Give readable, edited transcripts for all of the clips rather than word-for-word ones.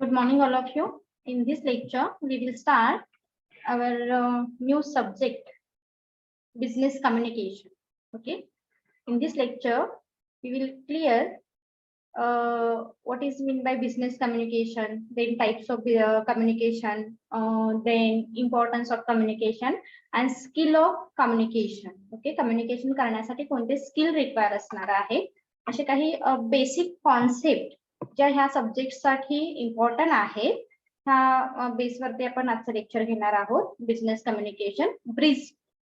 Good morning, all of you. In this lecture, we will start our new subject, business communication. Okay. In this lecture, we will clear what is meant by business communication, then types of communication, then importance of communication and skill of communication. Okay, communication करण्यासाठी कोणते skill require असणार आहे असे काही basic concept ज्या ह्या subject साठी important आहेत ह्या बेसवरती आपण आजचं लेक्चर घेणार आहोत. Business communication bridge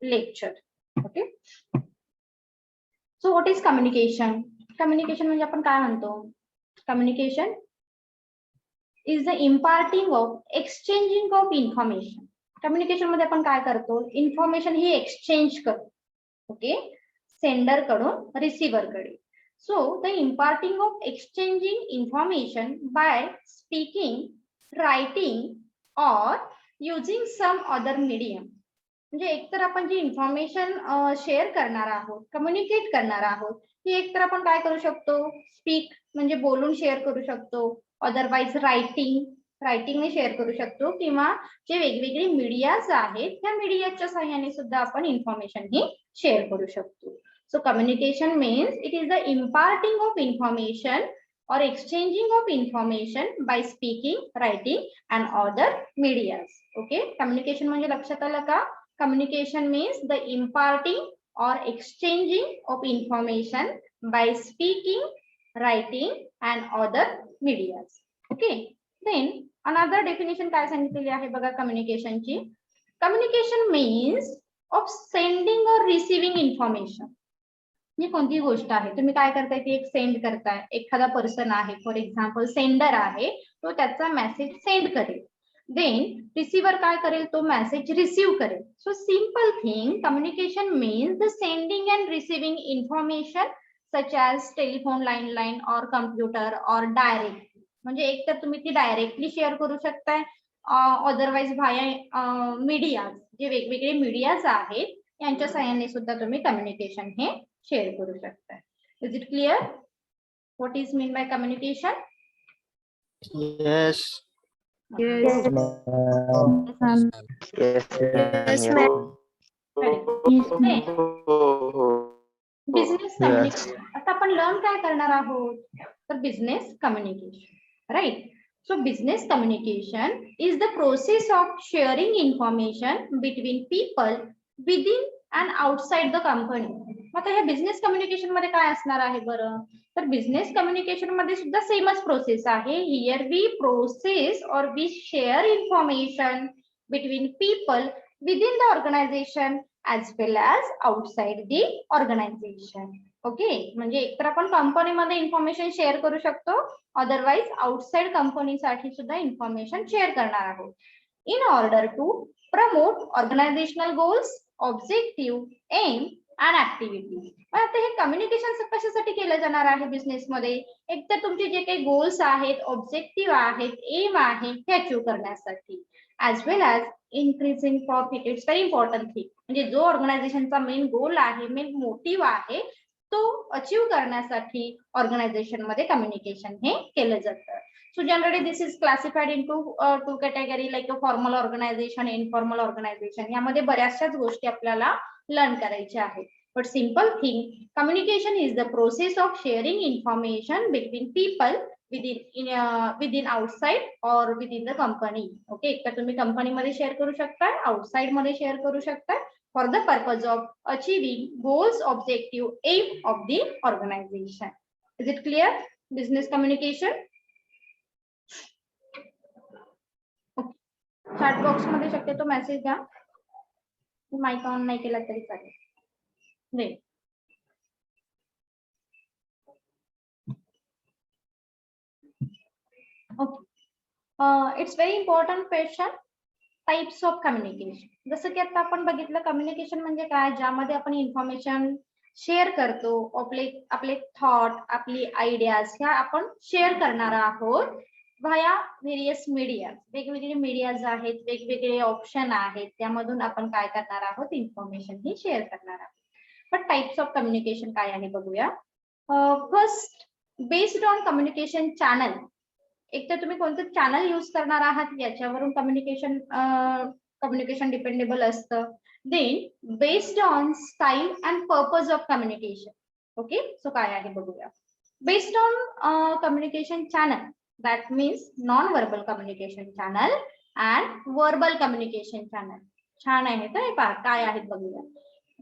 lecture. Okay, so what is communication? Communication म्हणजे आपण काय म्हणतो? Communication is the imparting of exchanging of information. Communication मध्ये आपण काय करतो? इन्फॉर्मेशन ही एक्सचेंज करतो. ओके, सेंडर कडून रिसीव्हर कडे. So the imparting of exchanging information by speaking, writing और युजिंग सम अदर मीडियम. म्हणजे एकतर आपण जी इन्फॉर्मेशन शेअर करणार आहोत, कम्युनिकेट करणार आहोत, ती एकतर आपण काय करू शकतो? स्पीक म्हणजे बोलून शेअर करू शकतो, अदरवाईज रायटिंगने शेअर करू शकतो, किंवा जे वेगवेगळे मीडियाज आहेत त्या मीडियाच्या सहाय्याने सुद्धा आपण इन्फॉर्मेशन ही शेअर करू शकतो. So communication means it is the imparting of information or exchanging of information by speaking, writing and other medias. Okay, communication म्हणजे लक्षात आलं का? Communication means the imparting or exchanging of information by speaking, writing and other medias. Okay, then another definition काय सांगितलेली आहे बघा communication ची. Communication means of sending or receiving information. ही कोणती गोष्ट आहे, तुम्ही काय करताय ती एक सेंड करताय. एखादा पर्सन आहे, फॉर एक्झाम्पल सेंडर आहे, तो त्याचा मेसेज सेंड करेल. देन रिसीव्हर काय करेल? तो मेसेज रिसीव्ह करेल. So simple thing, communication means the sending and receiving information such as telephone line और कम्प्युटर और डायरेक्ट. म्हणजे एक तर तुम्ही ती डायरेक्टली शेअर करू शकताय, अदरवाईज व्हाया मीडिया, जे वेगवेगळे मीडियाज आहेत यांच्या सहाय्याने सुद्धा तुम्ही कम्युनिकेशन हे शेअर करू शकता. Is it clear what is mean by communication? Yes. Yes, Yes, ma'am. Business communication. आता आपण लर्न काय करणार आहोत? तर business communication, right. So business communication is the process of sharing information between people within and outside the company. आता ह्या business communication मध्ये काय असणार आहे बरं? तर बिझनेस कम्युनिकेशन मध्ये सुद्धा सेमच प्रोसेस आहे. हियर वी प्रोसेस और we share information between people within the organisation as well as outside the organisation. Okay, म्हणजे एकतर आपण कंपनीमध्ये इन्फॉर्मेशन शेअर करू शकतो, अदरवाईज आउटसाइड कंपनीसाठी सुद्धा इन्फॉर्मेशन शेअर करणार आहोत. In order to promote organisational goals, objective, aim and activities. आता हे कम्युनिकेशन कशासाठी केलं जाणार आहे बिझनेस मध्ये? एक तर तुमचे जे काही गोल्स आहेत, ऑब्जेक्टिव्ह आहेत, एम आहे हे अचीव्ह करण्यासाठी, as well as increasing profit. It's very important thing. म्हणजे जो ऑर्गनायझेशनचा मेन गोल आहे, मेन मोटिव्ह आहे, तो अचीव्ह करण्यासाठी ऑर्गनायझेशन मध्ये कम्युनिकेशन हे केलं जातं. So generally this is classified into two category like a formal organization, informal organization. यामध्ये बऱ्याचशाच गोष्टी आपल्याला लर्न करायच्या आहेत. But simple thing, communication is the process of sharing information between people within outside or within the company. Okay, तर तुम्ही company मध्ये share करू शकता, आउटसाइड मध्ये शेअर करू शकता, for the purpose of achieving goals, objective, aim of the organization. Is it clear? Business communication. Chat box मध्ये शक्यतो मेसेज द्या. माईक ऑन नाही केला तरी चालेल. Okay, it's very important question. Types of communication. जसं की आता आपण बघितलं, कम्युनिकेशन म्हणजे काय? ज्यामध्ये आपण इन्फॉर्मेशन शेअर करतो, आपले थॉट, आपली आयडियाज ह्या आपण शेअर करणार आहोत व्हाया व्हेरियस मीडिया. वेगवेगळे मीडियाज आहेत, वेगवेगळे ऑप्शन आहेत, त्यामधून आपण काय करणार आहोत? इन्फॉर्मेशन ही शेअर करणार आहोत. पण टाइप्स ऑफ कम्युनिकेशन काय आहे बघूया. First, based on communication channel एक तर तुम्ही कोणतं चॅनल यूज करणार आहात याच्यावरून कम्युनिकेशन डिपेंडेबल असतं. Then based on style and purpose of communication. Okay, so काय आहे बघूया. Based on communication channel, that means non verbal communication channel and verbal communication channel. छान आहे तर हे पहा काय आहेत बघूया.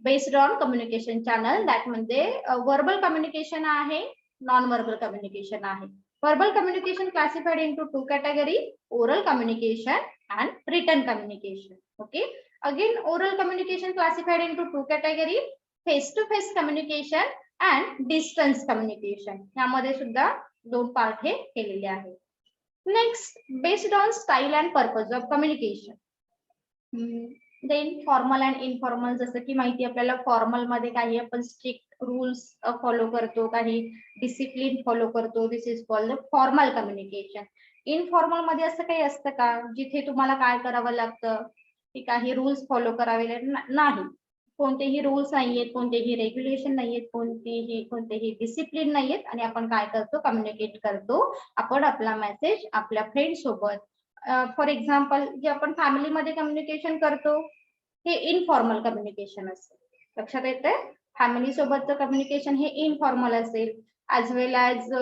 Based on communication channel that मध्ये व्हर्बल कम्युनिकेशन आहे, नॉन व्हर्बल कम्युनिकेशन आहे. Verbal communication classified into two category, oral communication and written communication. Okay, again oral communication classified into two category, face to face communication and distance communication. यामध्ये सुद्धा दोन part हे केलेले आहेत. Next, based on style and purpose of communication. Then formal and informal. जसं की माहिती आपल्याला फॉर्मल मध्ये काही आपण स्ट्रिक्ट रूल्स फॉलो करतो, काही डिसिप्लिन फॉलो करतो. This is called formal communication. Informal मध्ये असं काही असतं का जिथे तुम्हाला काय करावं लागतं की काही रूल्स फॉलो करावे नाही, कोणतेही रूल्स नाहीयेत, कोणतेही रेग्युलेशन नाहीयेत, कोणतेही डिसिप्लिन नाहीयेत आणि आपण काय करतो, कम्युनिकेट करतो आपण आपला मेसेज आपल्या फ्रेंड सोबत. फॉर एक्झाम्पल, जे आपण फॅमिलीमध्ये कम्युनिकेशन करतो हे इनफॉर्मल कम्युनिकेशन असेल. लक्षात येतंय? फॅमिली सोबतचं कम्युनिकेशन हे इनफॉर्मल असेल. ॲज वेल ॲज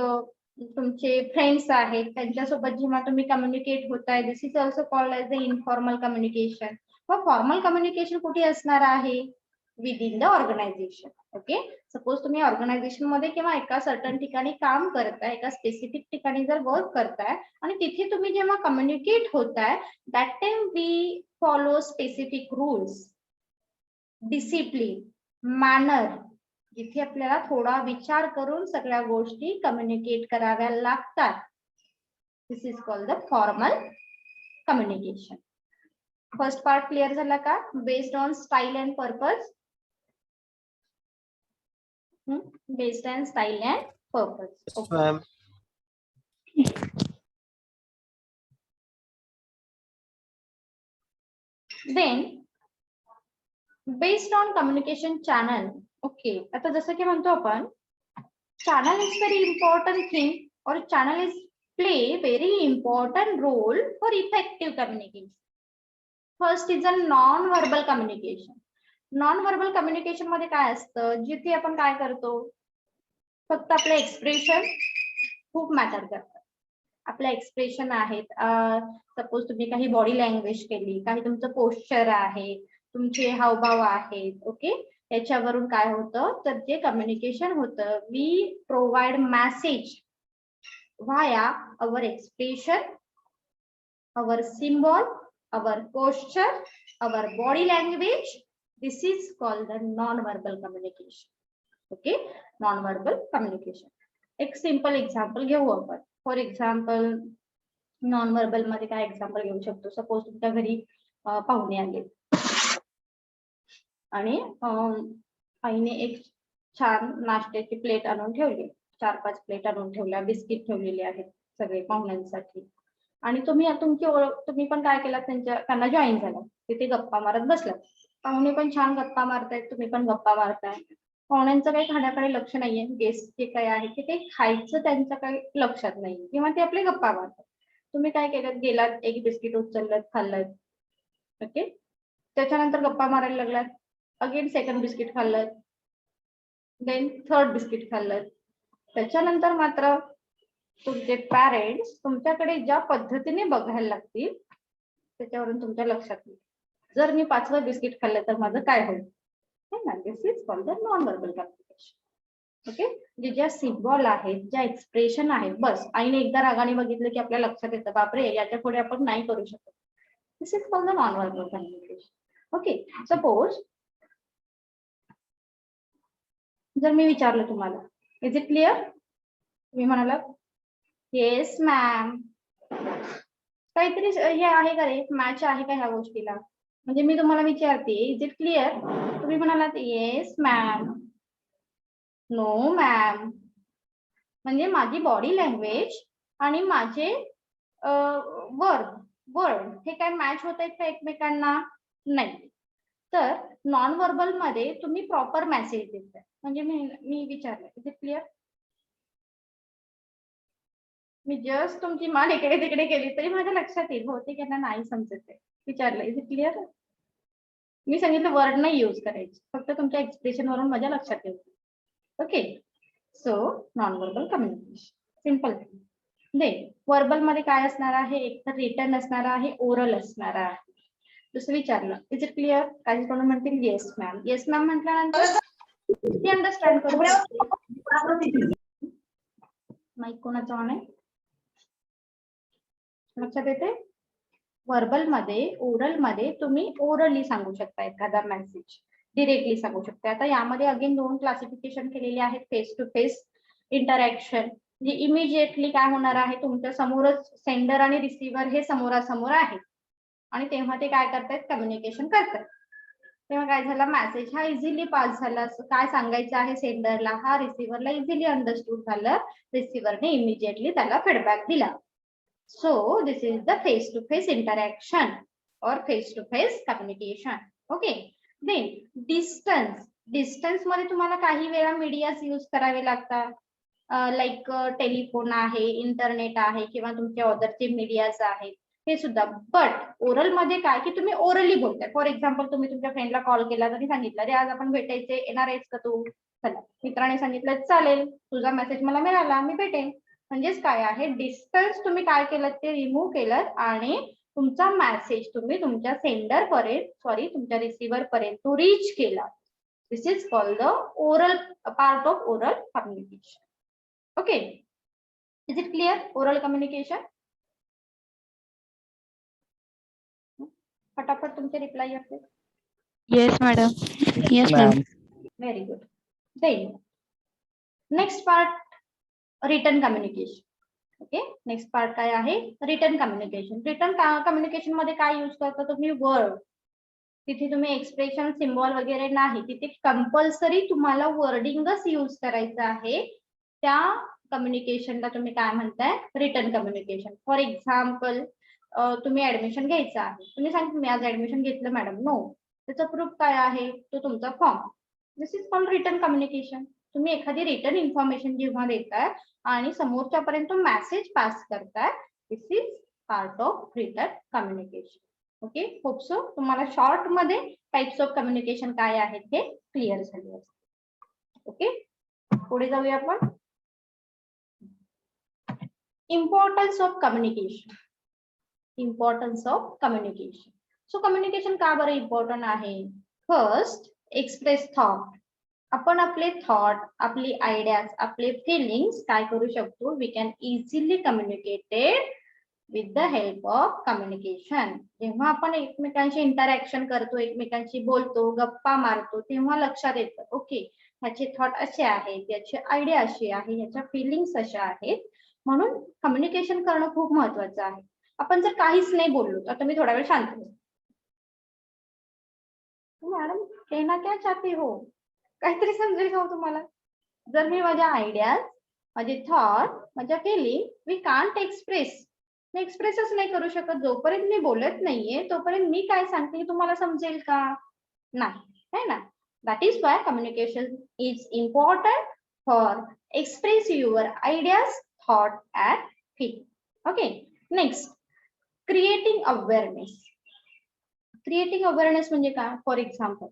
तुमचे फ्रेंड्स आहेत त्यांच्यासोबत जेव्हा तुम्ही कम्युनिकेट होताय, this is also called as the informal communication. व फॉर्मल कम्युनिकेशन कुठे असणार आहे? Within the organisation. Okay, suppose तुम्ही ऑर्गनायझेशन मध्ये किंवा एका सर्टन ठिकाणी काम करताय, एका स्पेसिफिक ठिकाणी जर वर्क करताय आणि तिथे तुम्ही जेव्हा कम्युनिकेट होताय, that time we follow specific rules, discipline, manner, जिथे आपल्याला थोडा विचार करून सगळ्या गोष्टी कम्युनिकेट कराव्या लागतात. This is called the formal communication. First part clear झाला का? Based on style and purpose. Based on style and purpose. Okay. ma'am. Then based on communication channel. Okay, आता जसं की म्हणतो आपण channel is very important thing or channel is play very important role for effective communication. First is a non-verbal communication. Non verbal communication मध्ये काय असतं, जिथे आपण काय करतो, फक्त आपले एक्सप्रेशन खूप मॅटर करतात. आपले एक्सप्रेशन आहेत, सपोज तुम्ही काही बॉडी लँग्वेज केली, काही तुमचं पोश्चर आहे, तुमचे हावभाव आहेत. ओके, याच्यावरून काय होतं, तर जे कम्युनिकेशन होतं, we provide message via our expression, our symbol, our posture, our body language. This is called the non-verbal communication. Okay, non-verbal communication. एक सिंपल एक्झाम्पल घेऊ आपण. फॉर एक्झाम्पल, नॉन-व्हर्बल मध्ये काय एक्झाम्पल घेऊ शकतो. सपोज तुमच्या घरी पाहुणे आले आणि आईने एक छान नाश्त्याची प्लेट आणून ठेवली, 4-5 प्लेट आणून ठेवल्या, बिस्किट ठेवलेले आहेत सगळे पाहुण्यांसाठी. आणि तुम्ही पण काय केलं, त्यांना जॉईन झाला, तिथे गप्पा मारत बसला. पाहुणे पण छान गप्पा मारतायत, तुम्ही पण गप्पा मारताय. पाहुण्यांचं काही खाण्याकडे लक्ष नाहीये, गेस्ट जे काय आहे ते काही खायचं त्यांच्या काही लक्षात नाहीये किंवा ते आपले गप्पा मारतात. तुम्ही काय केलं, गेलात, एक बिस्किट उचललं, खाल्लं. ओके, त्याच्यानंतर गप्पा मारायला लागलात, अगेन सेकंड बिस्किट खाल्लं, देन थर्ड बिस्किट खाल्लं. त्याच्यानंतर मात्र तुमचे पॅरेंट्स तुमच्याकडे ज्या पद्धतीने बघायला लागतील त्याच्यावरून तुमच्या लक्षात येईल, जर मी 5वं बिस्किट खाल्लं तर माझं काय होईल. This is called the non verbal communication. Okay, जे ज्या सिम्बॉल आहेत, ज्या एक्सप्रेशन आहेत, बस आईने एकदा रागाने बघितलं की आपल्या लक्षात येतं, बापरे याच्या पुढे आपण नाही करू शकत. This is called the non verbal communication. Okay, suppose जर मी विचारलं तुम्हाला, इज इट क्लिअर, तुम्ही म्हणाला येस मॅम, काहीतरी हे आहे का रे, मॅच आहे का ह्या गोष्टीला. म्हणजे मी तुम्हाला विचारते इज इट क्लिअर, तुम्ही म्हणालात येस मॅम, नो मॅम. म्हणजे माझी बॉडी लँग्वेज आणि माझे वर्ड हे काय मॅच होत आहेत का एकमेकांना, नाही. तर नॉन व्हर्बल मध्ये तुम्ही प्रॉपर मेसेज देताय. म्हणजे मी विचारलं is it clear, me just तुमची मान इकडे तिकडे केली तरी माझ्या लक्षात येईल, बहुतेक यांना नाही समजत आहे. विचारलं इज इट क्लिअर? मी सांगितलं वर्ड नाही यूज करायचे, फक्त तुमच्या एक्सप्रेशन वरून माझ्या लक्षात येईल. Okay, so non verbal communication simple. Then verbal मध्ये काय असणार आहे? एक तर रिटर्न असणार आहे, ओरल असणार आहे. दुसरं विचारलं इज इट क्लिअर? काही कोण म्हणतील येस मॅम. येस मॅम म्हटल्यानंतर ती अंडरस्टँड करू शकते. माईक कोणाचा ऑन आहे? लक्षात येते? वर्बल मध्ये, ओरल मध्ये तुम्ही ओरली सांगू शकता एखादा मेसेज, डिरेक्टली सांगू शकता. आता यामध्ये अगेन 2 क्लासिफिकेशन केलेले आहेत, फेस टू फेस इंटरॅक्शन. म्हणजे इमिजिएटली काय होणार आहे, तुमच्या समोरच सेंडर आणि रिसिव्हर हे समोरासमोर आहे आणि तेव्हा ते काय करतायत, कम्युनिकेशन करतात. तेव्हा काय झाला, मेसेज हा इझिली पास झाला. काय सांगायचं आहे सेंडरला, हा रिसिव्हरला इझिली अंडरस्टूड झालं. रिसिव्हरने इमिजिएटली त्याला फीडबॅक दिला. So this is the face-to-face interaction or face-to-face communication. Okay. Then distance. Distance मध्ये तुम्हाला काही वेळा मीडियाज यूज करावे लागतात. लाईक टेलिफोन आहे, इंटरनेट आहे किंवा तुमचे अदरचे मीडियाज आहेत हे सुद्धा. बट ओरल मध्ये काय की तुम्ही ओरली बोलताय. फॉर एक्झाम्पल तुम्ही तुमच्या फ्रेंडला कॉल केला तरी सांगितलं रे आज आपण भेटायचे, येणार आहेस का तू? चला, मित्राने सांगितलं चालेल, तुझा मेसेज मला मिळाला, मी भेटेन. म्हणजेच काय आहे, डिस्टन्स तुम्ही काय केलं ते रिमूव्ह केलं आणि तुमचा मेसेज तुम्ही तुमच्या सेंडर पर्यंत, सॉरी तुमच्या रिसिव्हर पर्यंत रीच केला. This is called the oral part of oral communication. Okay, is it clear? Oral communication. फटाफट तुमचे रिप्लाय असते. Yes, madam. Yes, ma'am. Very good. Then next part, written communication. Okay, next part काय आहे, return communication. Return communication मध्ये काय use करता तुम्ही, word. तिथे तुम्ही एक्सप्रेशन, सिम्बॉल वगैरे नाही, तिथे कंपल्सरी तुम्हाला वर्डिंगच यूज करायचं आहे. त्या कम्युनिकेशनला तुम्ही काय म्हणताय, रिटर्न कम्युनिकेशन. फॉर एक्झाम्पल तुम्ही ऍडमिशन घ्यायचं आहे, तुम्ही सांगता मी आज ऍडमिशन घेतलं मॅडम. नो, त्याचा प्रूफ काय आहे, तो तुमचा form. This is called return communication. तुम्ही एखादी रिटर्न इन्फॉर्मेशन जेव्हा देताय आणि समोरच्या पर्यंत मेसेज पास करताय, this is part of return communication. Okay, hope so तुम्हाला शॉर्ट मध्ये टाइप्स ऑफ कम्युनिकेशन काय आहेत हे क्लिअर झाले असेल. ओके, पुढे जाऊया आपण. Importance of communication. Importance of communication. So communication का बरं इम्पॉर्टंट आहे? First, express thought. आपण आपले थॉट, आपली आयडियाज, आपले फिलिंग्स काय करू शकतो, we can easily communicated with the help of communication. जेव्हा आपण एकमेकांशी इंटरॅक्शन करतो, एकमेकांशी बोलतो, गप्पा मारतो, तेव्हा लक्षात येतं ओके ह्याचे थॉट असे आहेत, याची आयडिया अशी आहे, ह्याच्या फिलिंग्स अशा आहेत. म्हणून कम्युनिकेशन करणं खूप महत्वाचं आहे. आपण जर काहीच नाही बोललो तर मी थोडा वेळ शांत बसतो. मॅडम कहना क्या चाहते हो, काहीतरी समजेल का तुम्हाला? जर मी माझ्या आयडियाज, माझे थॉट, माझ्या फिलिंग वी कांट एक्सप्रेस, मी एक्सप्रेसच नाही करू शकत, जोपर्यंत मी बोलत नाहीये तोपर्यंत मी काय सांगते तुम्हाला समजेल का? नाही, है ना? That is why communication is important for express your ideas, thought and feeling. Okay, next, creating awareness. Creating awareness म्हणजे काय? फॉर एक्झाम्पल,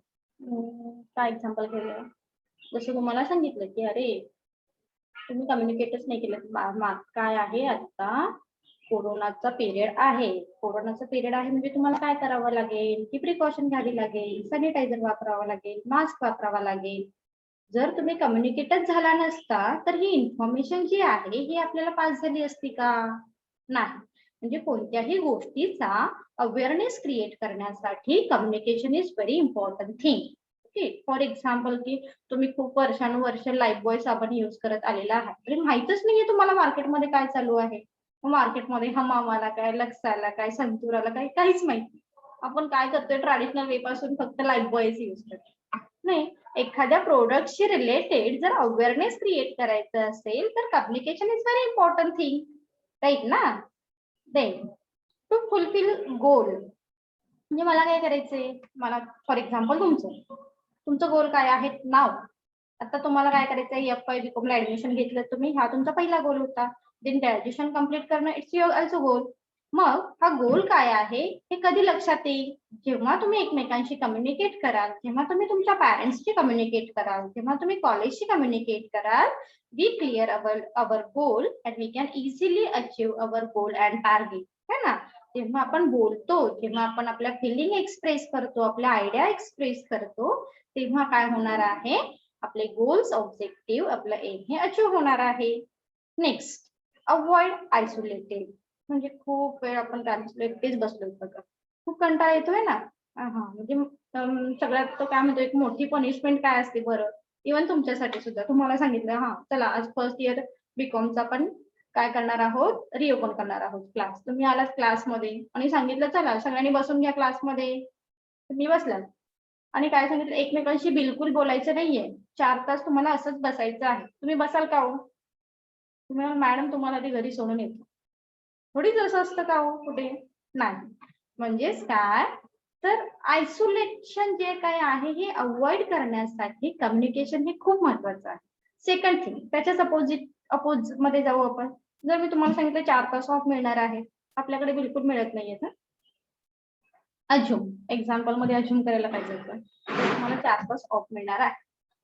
काय एक्झाम्पल केलं, जसं तुम्हाला सांगितलं की अरे तुम्ही कम्युनिकेटच नाही केलं, काय आहे आता कोरोनाचा पिरियड आहे. कोरोनाचा पिरियड आहे म्हणजे तुम्हाला काय करावं लागेल, की प्रिकॉशन घ्यावी लागेल, सॅनिटायझर वापरावं लागेल, मास्क वापरावा लागेल. जर तुम्ही कम्युनिकेटच झाला नसता तर ही इन्फॉर्मेशन जी आहे ही आपल्याला पास झाली असती का? नाही. म्हणजे कोणत्याही गोष्टीचा अवेअरनेस क्रिएट करण्यासाठी communication is very important thing. Okay, for example की तुम्ही खूप वर्षानुवर्ष लाईफबॉय साबण युज करत आलेला आहे, तरी माहितच नाहीये तुम्हाला मार्केटमध्ये काय चालू आहे. मार्केटमध्ये हमामाला काय, लक्साला काय, संतुराला काय, काहीच माहिती. आपण काय करतोय, ट्रॅडिशनल वे पासून फक्त लाईफबॉयच युज करतो. नाही, एखाद्या प्रोडक्टशी रिलेटेड जर अवेअरनेस क्रिएट करायचं असेल तर communication is very important thing, right ना? देन टू फुलफिल गोल, म्हणजे मला काय करायचंय, मला फॉर एक्झाम्पल तुमचं गोल काय आहे, नाव. आता तुम्हाला काय करायचंय, FY BCom ला ऍडमिशन घेतलं तुम्ही, हा तुमचा पहिला गोल होता. देन ग्रॅज्युएशन कम्प्लीट करणं इट्स युअर ऑल्सो गोल. मग हा गोल काय आहे हे कधी लक्षात येईल? जेव्हा तुम्ही एकमेकांशी कम्युनिकेट कराल, जेव्हा तुम्ही तुमच्या पॅरेंट्सशी कम्युनिकेट कराल, जेव्हा तुम्ही कॉलेजशी कम्युनिकेट कराल, we clear our goal and we can easily achieve our goal and target. है ना? जेव्हा आपण बोलतो, जेव्हा आपण आपल्या फिलिंग एक्सप्रेस करतो, आपल्या आयडिया एक्सप्रेस करतो, तेव्हा काय होणार आहे? आपले गोल्स, ऑब्जेक्टिव्ह, आपलं एम हे अचीव्ह होणार आहे. Next, avoid isolated. म्हणजे खूप वेळ आपण एकटेच बसलोय बघा, खूप कंटाळा येतोय ना. म्हणजे सगळ्यात तो काय म्हणतो, एक मोठी पनिशमेंट काय असते बरं? इव्हन तुमच्यासाठी सुद्धा तुम्हाला सांगितलं चला आज फर्स्ट इयर बीकॉमचा पण काय करणार आहोत, रिओपन करणार आहोत क्लास. तुम्ही आलात क्लासमध्ये आणि सांगितलं चला सगळ्यांनी बसून घ्या क्लासमध्ये. तुम्ही बसलात आणि काय सांगितलं, एकमेकांशी बिलकुल बोलायचं नाहीये, 4 तास तुम्हाला असंच बसायचं आहे. तुम्ही बसाल का हो? तुम्ही मॅडम तुम्हाला ते घरी सोडून येतो. थोडीच असं असतं का हो कुठे? नाही. म्हणजेच काय, तर आयसोलेशन जे काय आहे हे अवॉइड करण्यासाठी कम्युनिकेशन हे खूप महत्वाचं आहे. सेकंड थिंग, त्याच्याच अपोज मध्ये जाऊ आपण. जर मी तुम्हाला सांगितलं 4 तास ऑफ मिळणार आहे, आपल्याकडे बिलकुल मिळत नाहीये तर अज्युम, एक्झाम्पल मध्ये अज्युम करायला पाहिजे होतं. तुम्हाला 4 तास ऑफ मिळणार आहे,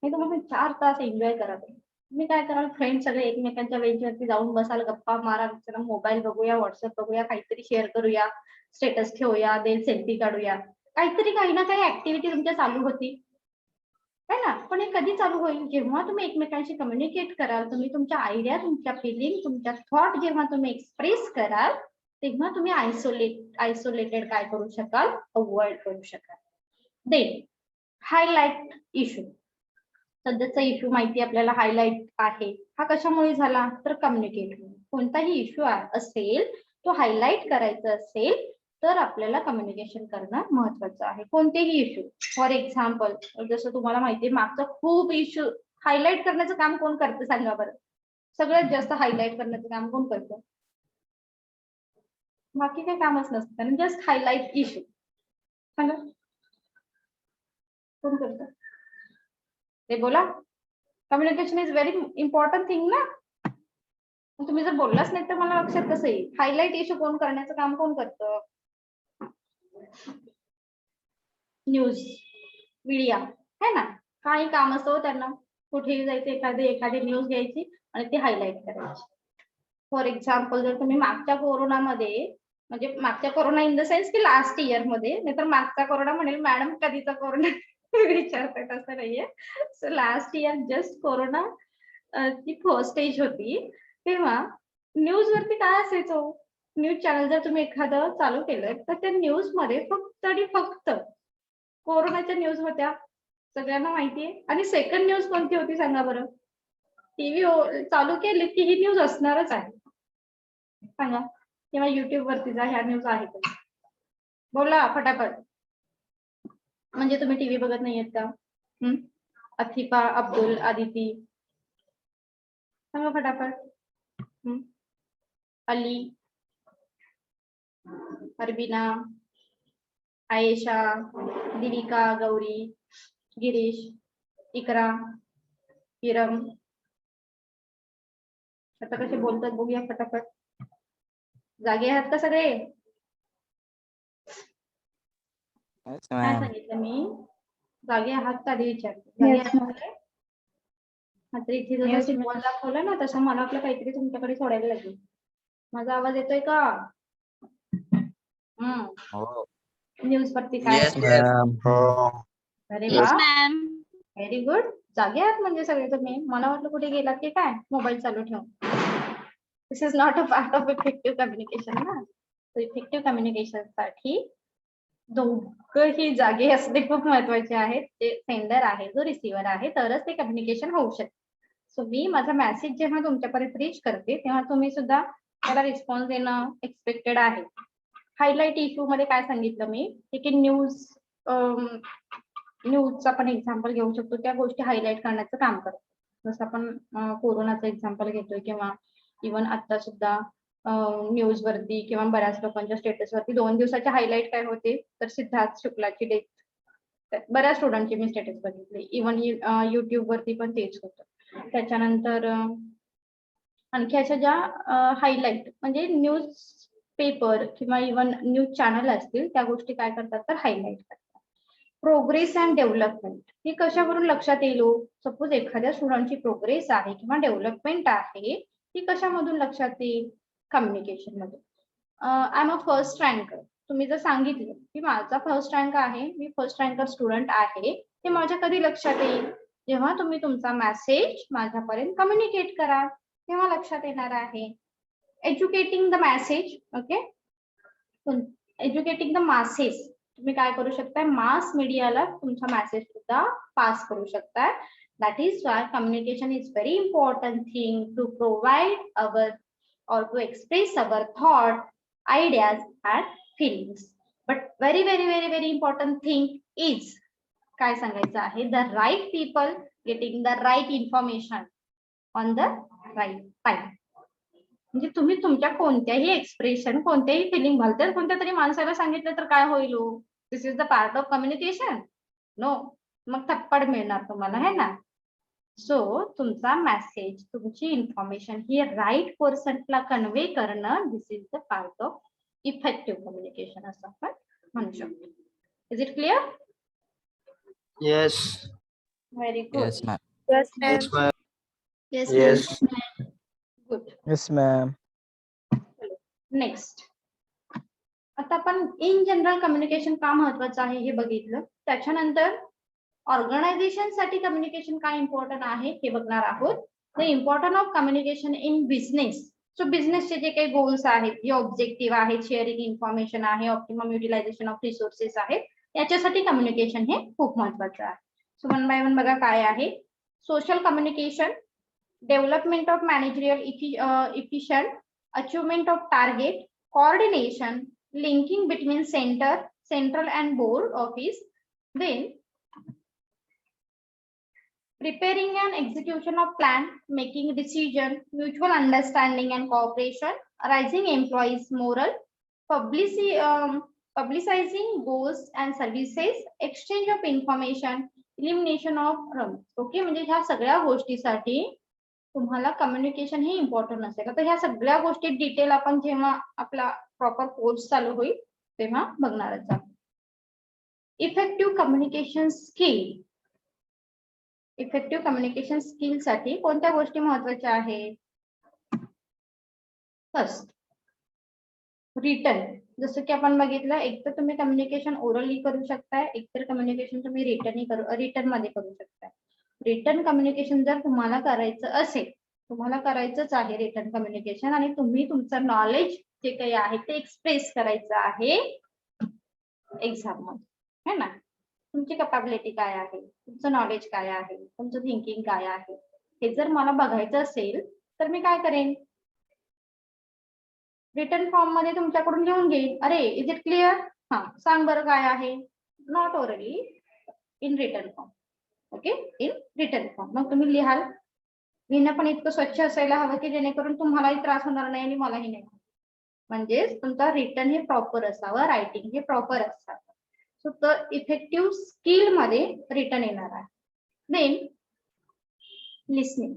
मी तुम्हाला 4 तास एन्जॉय करा. तुम्ही काय कराल, फ्रेंड सगळे एकमेकांच्या बेंचवरती जाऊन बसाल, गप्पा मारा, मोबाईल बघूया, व्हॉट्सअप बघूया, काहीतरी शेअर करूया, स्टेटस ठेवूया, देन सेल्फी काढूया, काहीतरी काही ना काही ऍक्टिव्हिटी तुमच्या चालू होती है ना. पण हे कधी चालू होईल? जेव्हा तुम्ही एकमेकांशी कम्युनिकेट कराल, तुम्ही तुमच्या आयडिया, तुमच्या फिलिंग, तुमच्या थॉट जेव्हा तुम्ही एक्सप्रेस कराल, तेव्हा तुम्ही आयसोलेटेड काय करू शकाल, अवॉइड करू शकाल. Then highlight issue. सध्याचा इश्यू माहिती आपल्याला हायलाइट आहे, हा कशामुळे झाला, तर कम्युनिकेट. कोणताही इश्यू असेल तो हायलाइट करायचा असेल तर आपल्याला कम्युनिकेशन करणं महत्वाचं आहे. कोणतेही इश्यू, फॉर एक्झाम्पल जसं तुम्हाला माहितीये मागचा खूप इश्यू हायलाइट करण्याचं काम कोण करतं सांगा बरं? सगळ्यात जास्त हायलाइट करण्याचं काम कोण करतं? बाकी काही कामच नसतं, जस्ट हायलाइट इश्यू. सांगा कोण करतं ते? बोला. Communication is very important thing ना. तुम्ही जर बोललाच नाही तर मला लक्षात कसं येईल? हायलाइट इश्यू कोण करण्याचं काम कोण करतं? न्यूज मीडिया है ना. काही काम असतं त्यांना, कुठेही जायचं, एखादी न्यूज घ्यायची आणि ती हायलाइट करायची. फॉर एक्झाम्पल जर तुम्ही मागच्या कोरोनामध्ये, म्हणजे मागच्या कोरोना इन द सेन्स की लास्ट इयर मध्ये, नाहीतर मागचा कोरोना म्हणेल मॅडम कधीचा कोरोना विचारतात असं नाहीये. So last year just corona ची फर्स्ट स्टेज होती, तेव्हा न्यूज वरती काय असायचं, न्यूज चॅनल जर तुम्ही एखादं चालू केलं तर त्या न्यूज मध्ये फक्त आणि फक्त कोरोनाच्या न्यूज होत्या, सगळ्यांना माहितीये. आणि सेकंड न्यूज कोणती होती सांगा बरं? टीव्ही चालू केली की ही न्यूज असणारच आहे, सांगा. किंवा युट्यूब वरती जा, ह्या न्यूज आहेत. बोला फटाफट. म्हणजे तुम्ही टीव्ही बघत नाहीयेत का? अथिफा, अब्दुल, आदिती, सांगा फटाफट. अली, अरबिना, आयेशा, दिविका, गौरी, गिरीश, इकरा, किरम. आता कसे बोलतात बघूया फटाफट. जागे आहात का सगळे? काय सांगितलं मी? जागे आहात का आधी विचारते. जागे आहात का? आता इथे जसं सिम्बॉल दाखवला ना तसं मला आपलं काहीतरी तुमच्याकडे सोडायला लागेल. माझा आवाज येतोय का? न्यूज वरती काय? अरे वा, व्हेरी गुड. जागे आहात म्हणजे सगळे तुम्ही. मला वाटलं कुठे गेलात की काय मोबाईल चालू ठेवून. This is not a part of effective communication ना. इफेक्टिव्ह कम्युनिकेशन साठी दोघंही जागे असणे खूप महत्वाचे आहेत. जे सेंडर आहे जो रिसिव्हर आहे तरच ते कम्युनिकेशन होऊ शकते. सो मी माझा मेसेज जेव्हा तुमच्यापर्यंत रीच करते तेव्हा तुम्ही सुद्धा त्याला रिस्पॉन्स देणं एक्सपेक्टेड आहे. हायलाइट इश्यू मध्ये काय सांगितलं मी, की न्यूजचा आपण एक्झाम्पल घेऊ शकतो, त्या गोष्टी हायलाइट करण्याचं काम करतो. जसं आपण कोरोनाचं एक्झाम्पल घेतोय किंवा इव्हन आता सुद्धा न्यूज वरती किंवा बऱ्याच लोकांच्या स्टेटस वरती 2 दिवसाचे हायलाइट काय होते, तर सिद्धार्थ शुक्लाची डेथ. बऱ्याच स्टुडंटचे मी स्टेटस बघितले, इव्हन युट्यूब वरती पण तेच होतं. त्याच्यानंतर आणखी अशा ज्या हायलाइट म्हणजे न्यूज पेपर किंवा इव्हन न्यूज चॅनल असतील त्या गोष्टी काय करतात तर हायलाइट करतात. प्रोग्रेस अँड डेव्हलपमेंट ही कशावरून लक्षात येईल? सपोज एखाद्या स्टुडंटची प्रोग्रेस आहे किंवा डेव्हलपमेंट आहे ती कशामधून लक्षात येईल? कम्युनिकेशन मधून. I am a first ranker. तुम्ही जर सांगितलं की माझा फर्स्ट रँक आहे, मी फर्स्ट रँकर स्टुडंट आहे, ते माझ्या कधी लक्षात येईल? जेव्हा तुम्ही तुमचा मेसेज माझ्यापर्यंत कम्युनिकेट करा तेव्हा लक्षात येणार आहे. Educating the message. Okay, educating the masses. तुम्ही काय करू शकता? मास मीडियाला तुमचा मेसेज सुद्धा पास करू शकता. That is why communication is very important thing to provide our or to express our thought, ideas and feelings. But very important thing is काय सांगायचं आहे? The right people getting the right information on the right time. म्हणजे तुम्ही तुमच्या कोणत्याही expression, कोणत्याही feeling भलत्याच कोणत्या तरी माणसाला सांगितलं तर काय होईल? This is the part of communication? No. मग थप्पड मिळणार तुम्हाला, है ना? सो तुमचा मेसेज, तुमची इन्फॉर्मेशन ही राईट पर्सनला कन्वे करणं, this is the part of effective communication असं आपण म्हणू शकतो. Is it clear? Yes. Very good. Yes, ma'am. Yes, Yes, ma'am. ma'am. Yes. Good. Yes, ma'am. Next, आता आपण इन जनरल कम्युनिकेशन का महत्वाचं आहे हे बघितलं. त्याच्यानंतर ऑर्गनायझेशन साठी कम्युनिकेशन काय इम्पॉर्टंट आहे हे बघणार आहोत. The importance of communication in business. So बिझनेसचे जे काही गोल्स आहेत, जे ऑब्जेक्टिव्ह आहेत, शेअरिंग इन्फॉर्मेशन आहे, ऑप्टिमम युटिलायझेशन ऑफ रिसोर्सेस आहेत, याच्यासाठी कम्युनिकेशन हे खूप महत्वाचं आहे. सो वन बाय वन बघा काय आहे. Social communication, development of managerial efficient, achievement of target, coordination, linking between central and board office, then preparing and execution of plan, making decision, mutual understanding and cooperation, raising employees' moral, publicizing goals and services, exchange of information, elimination of wrong. Okay, म्हणजे ह्या सगळ्या गोष्टीसाठी तुम्हाला communication हे important असेल. आता ह्या सगळ्या गोष्टी डिटेल आपण जेव्हा आपला प्रॉपर कोर्स चालू होईल तेव्हा बघणारच आहोत. Effective communication skill. Effective communication skill साठी कोणत्या गोष्टी महत्वाच्या आहेत? First, written. जसं की आपण बघितलं, एक तर तुम्ही कम्युनिकेशन ओरली करू शकताय, एक तर कम्युनिकेशन तुम्ही रिटन मध्ये करू शकताय. रिटन कम्युनिकेशन जर तुम्हाला करायचं असेल, तुम्हाला करायचंच आहे रिटन कम्युनिकेशन, आणि तुम्ही तुमचं नॉलेज जे काही आहे ते एक्सप्रेस करायचं आहे एक्झाम मध्ये, है ना? तुमची कॅपॅबिलिटी काय आहे, तुमचं नॉलेज काय आहे, तुमचं थिंकिंग काय आहे, हे जर मला बघायचं असेल तर मी काय करेन? रिटन फॉर्म मध्ये तुमच्याकडून लिहून घेईन. अरे, इज इट क्लिअर? हा, सांग बरं काय आहे. Not orally, in return form. Okay, in return form. मग तुम्ही लिहाल. लिहिणं पण इतकं स्वच्छ असायला हवं की जेणेकरून तुम्हालाही त्रास होणार नाही आणि मलाही नाही. म्हणजेच तुमचा रिटन हे प्रॉपर असावं, रायटिंग हे प्रॉपर असावं. सो तर इफेक्टिव्ह स्किल मध्ये रिटन येणार आहे. Then listening.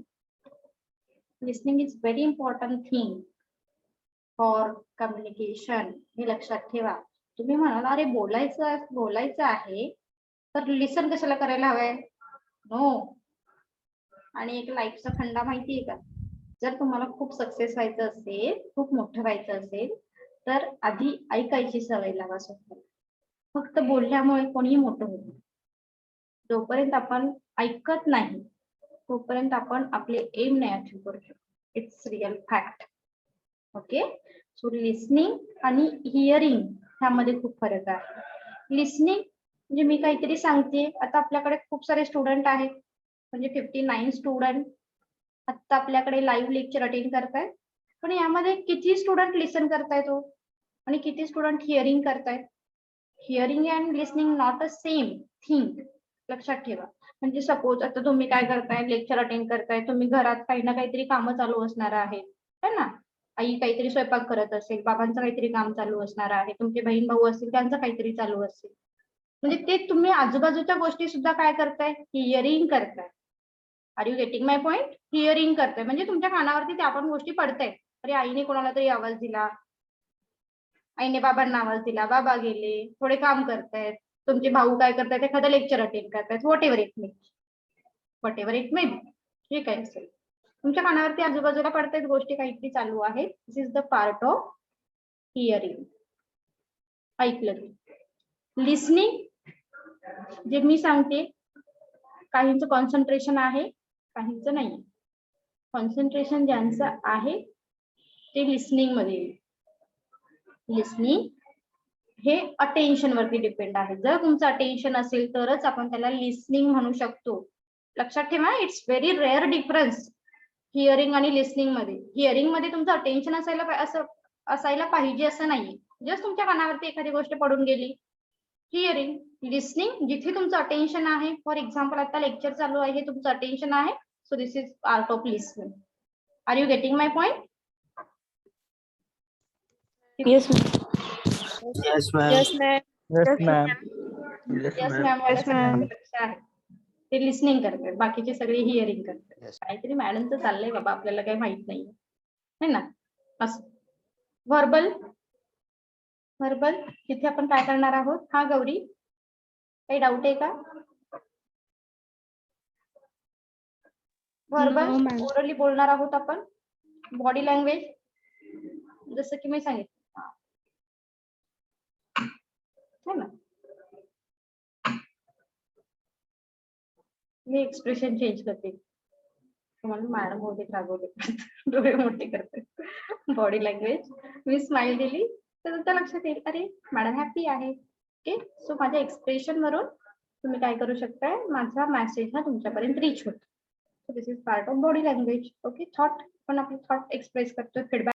Listening is very important thing for communication. हे लक्षात ठेवा. तुम्ही म्हणाल अरे बोलायचं आहे तर लिसन कशाला करायला हवंय? नो. आणि एक लाईफचा फंडा माहितीये का? जर तुम्हाला खूप सक्सेस व्हायचं असेल, खूप मोठं व्हायचं असेल तर आधी ऐकायची सवय लावा स्वतःला. फक्त बोलल्यामुळे कोणीही मोठं होत नाही. जोपर्यंत आपण ऐकत नाही तोपर्यंत आपण आपले एम नाही अचीव करू शकतो. It's real fact. Okay, so listening आणि हिअरिंग ह्यामध्ये खूप फरक आहे. लिसनिंग म्हणजे मी काहीतरी सांगते. आता आपल्याकडे खूप सारे स्टुडंट आहेत, म्हणजे 59 स्टुडंट आता आपल्याकडे लाईव्ह लेक्चर अटेंड करतायत. पण यामध्ये किती स्टुडंट लिसन करतायत आणि किती स्टुडंट हिअरिंग करतायत? Hearing and listening not a same thing. लक्षात ठेवा. म्हणजे सपोज आता तुम्ही काय करताय, लेक्चर अटेंड करताय, तुम्ही घरात काही ना काहीतरी कामं चालू असणार आहेत, है ना? आई काहीतरी स्वयंपाक करत असेल, बाबांचं काहीतरी काम चालू असणार आहे, तुमचे बहीण भाऊ असतील त्यांचं काहीतरी चालू असेल. म्हणजे ते तुम्ही आजूबाजूच्या गोष्टी सुद्धा काय करताय? हिअरिंग करताय. Are you getting my point? Hearing करतोय म्हणजे तुमच्या कानावरती त्या पण गोष्टी पडतायत. अरे आईने कोणाला तरी आवाज दिला, आईने बाबांना आवाज दिला, बाबा गेले, थोडे काम करतायत, तुमचे भाऊ काय करतायत, एखादं लेक्चर अटेंड करतायत, what ever it may be, जे काही असेल तुमच्या कानावरती आजूबाजूला पडतायत गोष्टी, काहीतरी चालू आहे. This is the part of hearing. ऐकलं. लिसनिंग जे मी सांगते, काहींचं कॉन्सन्ट्रेशन आहे, काहींचं नाही. कॉन्सन्ट्रेशन ज्यांचं आहे ते लिसनिंग मध्ये येईल. लिसनिंग हे अटेन्शन वरती डिपेंड आहे. जर तुमचं अटेन्शन असेल तरच आपण त्याला लिसनिंग म्हणू शकतो. लक्षात ठेवा, it's very rare difference hearing आणि लिसनिंग मध्ये. हिअरिंग मध्ये तुमचं अटेन्शन असायला पाहिजे असं नाही. जस्ट तुमच्या कानावरती एखादी गोष्ट पडून गेली, हिअरिंग. लिसनिंग जिथे तुमचं अटेन्शन आहे, फॉर एक्झाम्पल आता लेक्चर चालू आहे, तुमचं अटेन्शन आहे, so this is part of listening. Are you getting my point? Yes, Yes, ma'am. yes, ma'am. Yes, ma'am. Yes, yes ma'am. Ma'am, मला Yes, ma'am. सगळ्यांचं लक्ष आहे. ते लिसनिंग करतात, बाकीचे सगळे हिअरिंग करतात. Yes. काहीतरी मॅडमचं चाललंय बाबा, आपल्याला काही माहित नाही है ना. असं व्हर्बल. व्हर्बल तिथे आपण काय करणार आहोत? हा गौरी, काही डाऊट आहे का? Verbal No, ma'am. ओरली बोलणार आहोत आपण. बॉडी लँग्वेज जसं की मी सांगितलं है ना. मी एक्सप्रेशन चेंज करते, तुम्हाला मॅडम होते रागवले, डोळे मोठे करते. बॉडी लँग्वेज, मी स्माइल दिली तर तुमच्या लक्षात येईल, अरे मॅडम हॅपी आहे. ओके, सो माझ्या एक्सप्रेशन वरून तुम्ही काय करू शकताय, माझा मेसेज हा तुमच्यापर्यंत रीच होतो. So this is part of body language. Okay, thought, पण आपले थॉट एक्सप्रेस करतो, फीडबॅक